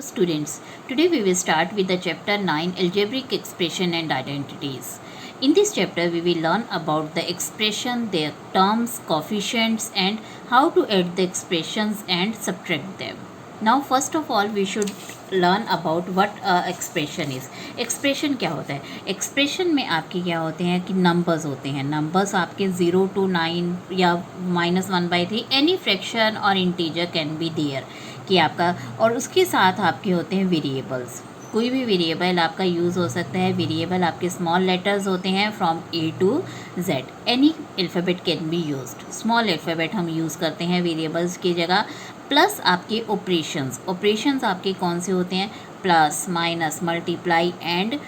students, today we will start with the chapter 9 algebraic expression and identities. In this chapter we will learn about the expression, their terms, coefficients and how to add the expressions and subtract them. Now first of all we should learn about what expression is. Expression क्या होता है? Expression में आपके क्या होते हैं कि numbers होते हैं. Numbers आपके 0 to 9 या -1/3 any fraction और integer can be there कि आपका, और उसके साथ आपके होते हैं वेरिएबल्स. कोई भी वेरिएबल आपका यूज़ हो सकता है. वेरिएबल आपके स्मॉल लेटर्स होते हैं from A to Z. Any alphabet can be used. Small alphabet हम यूज़ करते हैं वेरिएबल्स की जगह. प्लस आपके ऑपरेशंस आपके कौन से होते हैं? Plus, minus, multiply and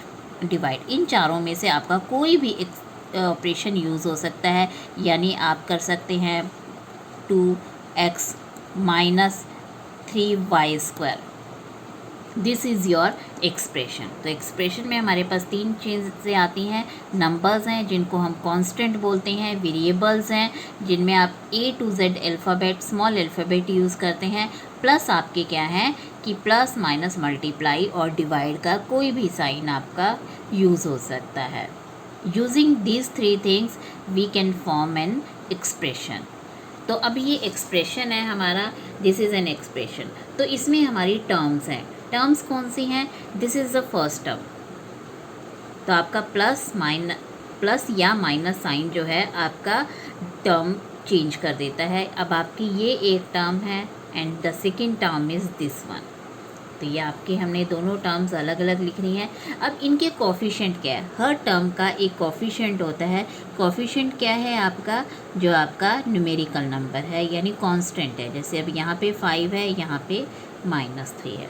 divide. इन चारों में से आपका कोई भी ऑपरेशन यूज़ हो सकता है. यानी आप कर सकते हैं 2x minus 3y². This is your expression. तो एक्सप्रेशन में हमारे पास तीन चीज़ें आती हैं. नंबर्स हैं जिनको हम कांस्टेंट बोलते हैं. वेरिएबल्स हैं जिनमें आप A to Z alphabet, small alphabet use करते हैं. प्लस आपके क्या हैं कि प्लस, माइनस, मल्टीप्लाई और डिवाइड का कोई भी साइन आपका यूज़ हो सकता है. Using these three things we can form an expression. तो अब ये एक्सप्रेशन है हमारा. This is an expression. तो इसमें हमारी टर्म्स हैं. टर्म्स कौन सी हैं? This is the first term. तो आपका प्लस या माइनस साइन जो है आपका टर्म चेंज कर देता है. अब आपकी ये एक टर्म है and the second term is this one. तो ये आपके हमने दोनों टर्म्स अलग अलग लिखनी है. अब इनके कोफिशिएंट क्या है? हर टर्म का एक कोफिशिएंट होता है. कोफिशिएंट क्या है आपका? जो आपका न्यूमेरिकल नंबर है यानी कांस्टेंट है. जैसे अब यहाँ पे 5 है, यहाँ पे -3 है.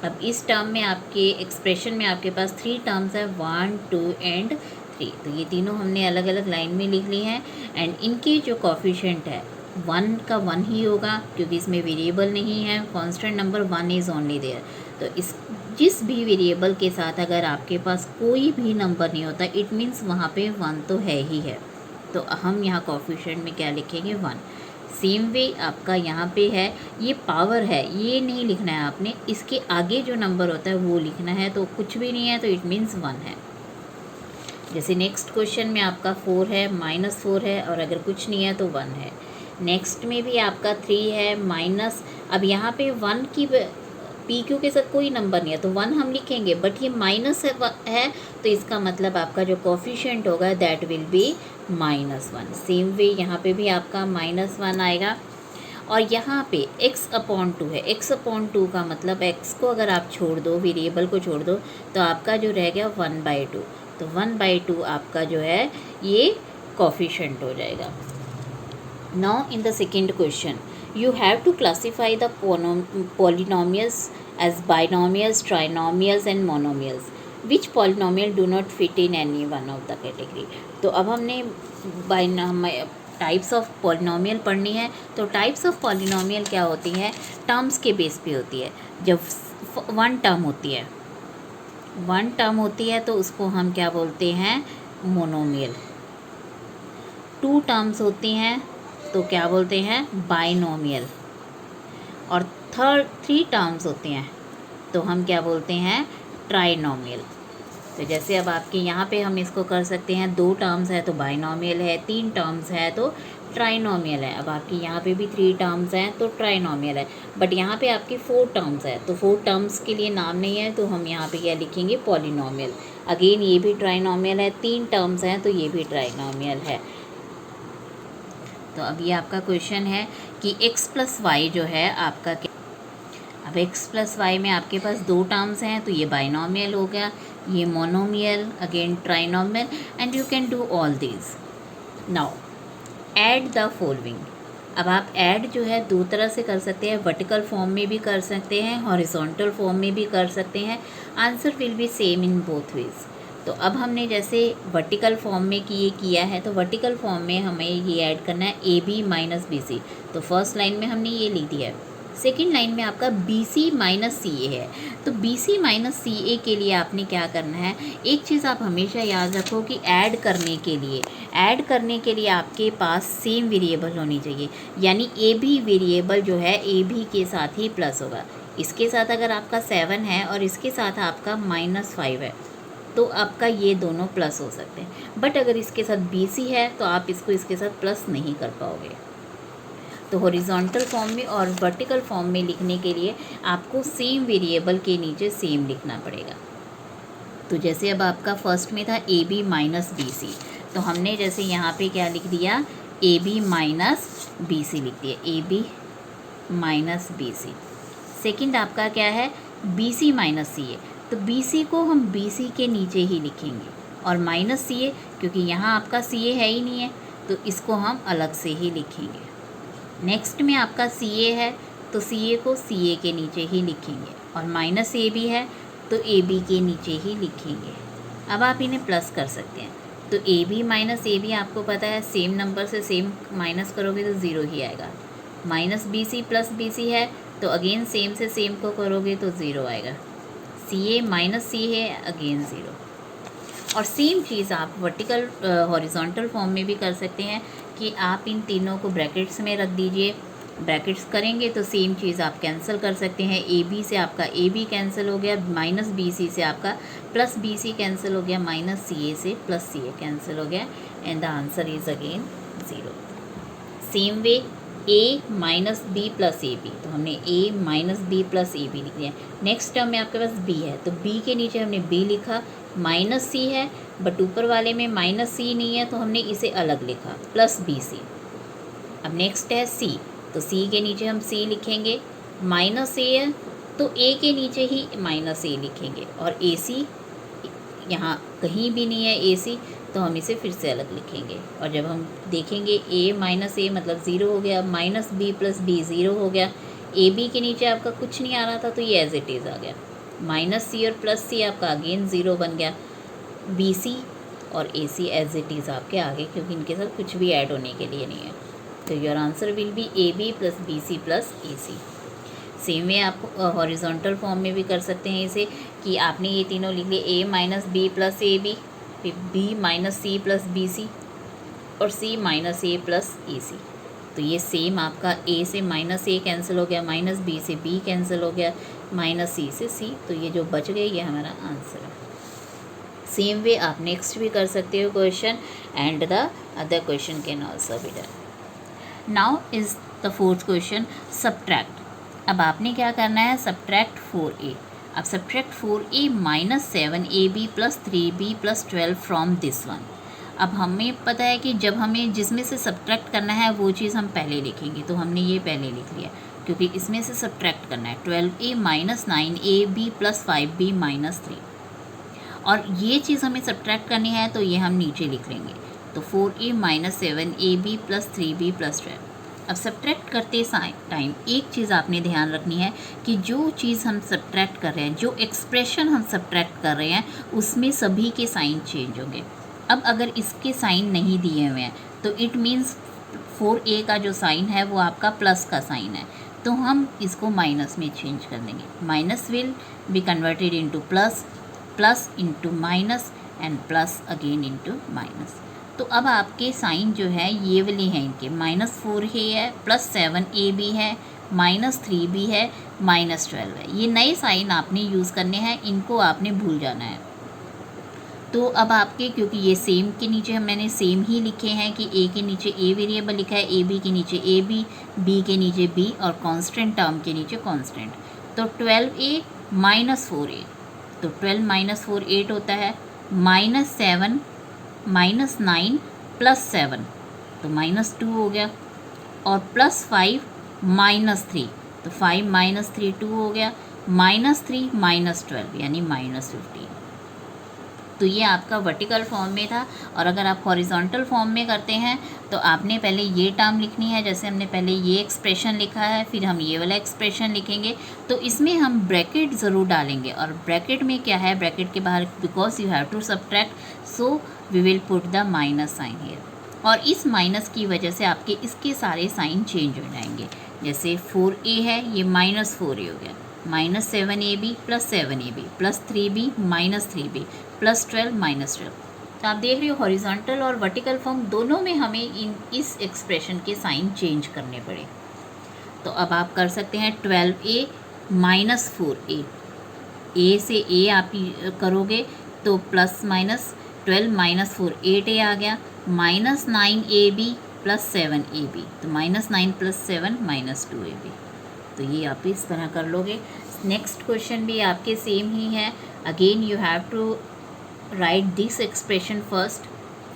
अब इस टर्म में आपके एक्सप्रेशन में आपके पास 3 टर्म्स है, 1, 2 एंड 3. तो ये तीनों हमने अलग अलग लाइन में लिख ली हैं. एंड इनकी जो कोफिशिएंट है 1 का 1 ही होगा क्योंकि इसमें वेरिएबल नहीं है. Constant number 1 is only there. तो इस जिस भी वेरिएबल के साथ अगर आपके पास कोई भी नंबर नहीं होता इट मीन्स वहाँ पे 1 तो है ही है. तो हम यहाँ कोफिशिएंट में क्या लिखेंगे? 1. सेम वे आपका यहाँ पे है, ये पावर है, ये नहीं लिखना है आपने. इसके आगे जो नंबर होता है वो लिखना है. तो कुछ भी नहीं है तो इट मीन्स 1 है. जैसे नेक्स्ट क्वेश्चन में आपका 4 है, -4 है और अगर कुछ नहीं है तो 1 है. नेक्स्ट में भी आपका 3 है माइनस. अब यहाँ पे 1 की PQ के साथ कोई नंबर नहीं है तो 1 हम लिखेंगे. बट ये माइनस है तो इसका मतलब आपका जो कोफिशिएंट होगा that will be -1. Same way यहाँ पे भी आपका -1 आएगा. और यहाँ पे x/2 है. x/2 का मतलब x को अगर आप छोड़ दो, वेरिएबल को छोड़ दो तो आपका जो रह गया 1/2. तो 1/2 आपका जो है ये कोफिशिएंट हो जाएगा. Now in the second question, you have to classify the polynomials as binomials, trinomials and monomials. Which polynomial do not fit in any one of the category? तो अब हमने टाइप्स ऑफ पॉलिनोमियल पढ़नी है. तो types of polynomial क्या होती है? Terms के बेस पे होती है. जब 1 टर्म होती है तो उसको हम क्या बोलते हैं? मोनोमियल. 2 टर्म्स होती हैं तो क्या बोलते हैं? बाइनोमियल. और 3 टर्म्स होते हैं तो हम क्या बोलते हैं? ट्राइनोमियल. तो जैसे अब आपके यहाँ पे हम इसको कर सकते हैं 2 टर्म्स है तो बाइनोमियल है, 3 टर्म्स है तो ट्राइनोमियल है. अब आपके यहाँ पे भी 3 टर्म्स हैं तो ट्राइनोमियल है. बट यहाँ पे आपके 4 टर्म्स है तो 4 टर्म्स के लिए नाम नहीं है तो हम यहाँ पे क्या लिखेंगे? पॉलिनोमियल. अगेन ये भी ट्राइनोमियल है. 3 टर्म्स हैं तो ये भी ट्राइनोमियल है. तो अब ये आपका क्वेश्चन है कि x+y जो है आपका क्या? अब x+y में आपके पास 2 टर्म्स हैं तो ये बाइनोमियल हो गया, ये monomial, again trinomial and you can do all these. Now add the following. अब आप ऐड जो है 2 तरह से कर सकते हैं. वर्टिकल फॉर्म में भी कर सकते हैं, हॉरिजॉन्टल फॉर्म में भी कर सकते हैं. Answer will be same in both ways. तो अब हमने जैसे वर्टिकल फॉर्म में किया है तो वर्टिकल फॉर्म में हमें ये ऐड करना है AB - BC. तो फर्स्ट लाइन में हमने ये लिख दिया है. सेकेंड लाइन में आपका BC - CA है. तो BC - CA के लिए आपने क्या करना है? एक चीज़ आप हमेशा याद रखो कि ऐड करने के लिए आपके पास सेम वेरिएबल होनी चाहिए. यानी AB वेरिएबल जो है AB के साथ ही प्लस होगा. इसके साथ अगर आपका 7 है और इसके साथ आपका -5 है तो आपका ये दोनों प्लस हो सकते हैं। बट अगर इसके साथ BC है तो आप इसको इसके साथ प्लस नहीं कर पाओगे। तो हॉरिजॉन्टल फॉर्म में और वर्टिकल फॉर्म में लिखने के लिए आपको सेम वेरिएबल के नीचे सेम लिखना पड़ेगा। तो जैसे अब आपका फर्स्ट में था AB माइनस BC, तो हमने जैसे यहाँ पे क्या लिख दिया, AB माइनस BC लिख दिया, AB माइनस BC। सेकेंड आपका क्या है, BC माइनस CA, तो BC को हम BC के नीचे ही लिखेंगे और माइनस CA, क्योंकि यहाँ आपका CA है ही नहीं है तो इसको हम अलग से ही लिखेंगे। नेक्स्ट में आपका CA है तो CA को CA के नीचे ही लिखेंगे और माइनस AB है तो AB के नीचे ही लिखेंगे। अब आप इन्हें प्लस कर सकते हैं, तो AB माइनस AB आपको पता है सेम नंबर से सेम माइनस करोगे तो ज़ीरो ही आएगा। माइनस BC प्लस BC है तो अगेन सेम से सेम को करोगे तो ज़ीरो आएगा। CA माइनस C है, अगेन ज़ीरो। और सेम चीज़ आप वर्टिकल हॉरिजॉन्टल फॉर्म में भी कर सकते हैं कि आप इन तीनों को ब्रैकेट्स में रख दीजिए। ब्रैकेट्स करेंगे तो सेम चीज़ आप कैंसिल कर सकते हैं। AB से आपका AB कैंसिल हो गया, माइनस BC से आपका प्लस BC कैंसिल हो गया, माइनस CA से प्लस CA कैंसिल हो गया, and the answer is again zero. Same way A minus B plus AB, तो हमने A minus B plus AB लिख दिया। नेक्स्ट टर्म में आपके पास B है तो B के नीचे हमने B लिखा, माइनस C है बट ऊपर वाले में माइनस C नहीं है तो हमने इसे अलग लिखा, प्लस BC। अब नेक्स्ट है C, तो C के नीचे हम C लिखेंगे, माइनस A है तो A के नीचे ही माइनस A लिखेंगे और AC यहाँ कहीं भी नहीं है AC, तो हम इसे फिर से अलग लिखेंगे। और जब हम देखेंगे A माइनस A मतलब ज़ीरो हो गया, minus B plus B zero हो गया, AB के नीचे आपका कुछ नहीं आ रहा था तो ये एज इट इज़ आ गया, माइनस C और प्लस C आपका अगेन ज़ीरो बन गया, BC और AC एज इट इज़ आपके आगे, क्योंकि इनके साथ कुछ भी ऐड होने के लिए नहीं है। तो your answer will be AB plus BC plus AC। Same way आप हॉरिजॉन्टल फॉर्म में भी कर सकते हैं इसे, कि आपने ये तीनों लिख लिए, A minus B plus AB, फिर B minus C plus BC और C minus A plus AC। तो ये सेम आपका A से माइनस A कैंसिल हो गया, माइनस B से B कैंसिल हो गया, माइनस C से C, तो ये जो बच गए ये हमारा आंसर है। सेम वे आप नेक्स्ट भी कर सकते हो question, and the other question can also be done. Now is the fourth question, subtract. अब आपने क्या करना है, सब्ट्रैक्ट 4A। अब subtract 4A minus 7AB plus 3B plus 12 from this one. अब हमें पता है कि जब हमें जिसमें से सब्ट्रैक्ट करना है वो चीज़ हम पहले लिखेंगे, तो हमने ये पहले लिख लिया क्योंकि इसमें से सब्ट्रैक्ट करना है। 12A minus 9AB plus 5B minus 3, और ये चीज़ हमें सब्ट्रैक्ट करनी है तो ये हम नीचे लिख लेंगे। तो 4A minus 7AB plus 3B plus 12। अब सब्ट्रैक्ट करते टाइम एक चीज़ आपने ध्यान रखनी है कि जो चीज़ हम सब्ट्रैक्ट कर रहे हैं, जो एक्सप्रेशन हम सब्ट्रैक्ट कर रहे हैं, उसमें सभी के साइन चेंज होंगे। अब अगर इसके साइन नहीं दिए हुए हैं तो इट मीन्स 4A का जो साइन है वो आपका प्लस का साइन है, तो हम इसको माइनस में चेंज कर देंगे। Minus will be converted into plus, plus into minus, and plus again into minus. तो अब आपके साइन जो है ये वाले हैं इनके, माइनस 4A है, प्लस 7AB है, माइनस 3B है, माइनस 12 है। ये नए साइन आपने यूज़ करने हैं, इनको आपने भूल जाना है। तो अब आपके, क्योंकि ये सेम के नीचे मैंने सेम ही लिखे हैं कि A के नीचे A वेरिएबल लिखा है, AB के नीचे AB, B के नीचे B और कांस्टेंट टर्म के नीचे कांस्टेंट। तो 12A माइनस 4A, तो 12 माइनस 4 8 होता है, माइनस 7 माइनस 9 प्लस 7 तो माइनस 2 हो गया, और प्लस 5 माइनस 3, तो 5 माइनस 3 2 हो गया, माइनस 3 माइनस 12 यानी माइनस 15। तो ये आपका वर्टिकल फॉर्म में था। और अगर आप हॉरिजॉन्टल फॉर्म में करते हैं तो आपने पहले ये टर्म लिखनी है, जैसे हमने पहले ये एक्सप्रेशन लिखा है, फिर हम ये वाला एक्सप्रेशन लिखेंगे, तो इसमें हम ब्रैकेट ज़रूर डालेंगे। और ब्रैकेट में क्या है, ब्रैकेट के बाहर because you have to subtract, so we will put the minus sign here. और इस माइनस की वजह से आपके इसके सारे साइन चेंज हो जाएंगे। जैसे 4A है, ये माइनस 4A हो गया, minus 7AB plus 7AB plus 3B minus 3B plus 12 minus 12। तो आप देख रहे हो हॉरिजॉन्टल और वर्टिकल फॉर्म दोनों में हमें इस एक्सप्रेशन के साइन चेंज करने पड़े। तो अब आप कर सकते हैं 12A -4a, ए से ए आप करोगे तो प्लस माइनस 12 -4 8a आ गया, -9ab + 7ab, तो -9 + 7 -2ab। तो ये आप इस तरह कर लोगे। नेक्स्ट क्वेश्चन भी आपके सेम ही है। Again you have to write this expression first,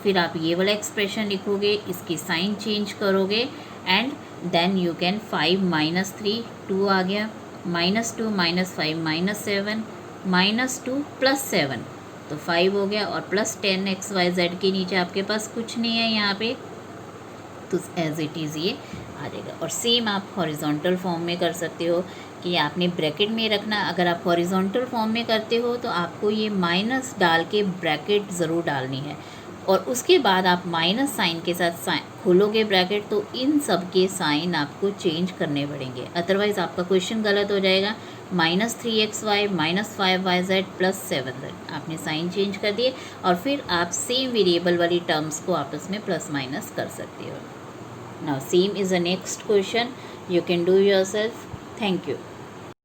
फिर आप ये वाला एक्सप्रेशन लिखोगे, इसकी साइन चेंज करोगे एंड देन यू कैन 5 - 3 2 आ गया, -2 - 5 -7 -2 + 7, तो 5 हो गया, और +10 XYZ के नीचे आपके पास कुछ नहीं है यहाँ पे, तो एज इट इज़ ये आ जाएगा। और सेम आप हॉरिजॉन्टल फॉर्म में कर सकते हो कि आपने ब्रैकेट में रखना। अगर आप हॉरिजॉन्टल फॉर्म में करते हो तो आपको ये माइनस डाल के ब्रैकेट ज़रूर डालनी है, और उसके बाद आप माइनस साइन के साथ खोलोगे ब्रैकेट, तो इन सब के साइन आपको चेंज करने पड़ेंगे, अदरवाइज़ आपका क्वेश्चन गलत हो जाएगा। -3xy -5yz + 7z, आपने साइन चेंज कर दिए, और फिर आप सेम वेरिएबल वाली टर्म्स को आपस में प्लस माइनस कर सकते हो। Now same is the next question. You can do yourself. Thank you.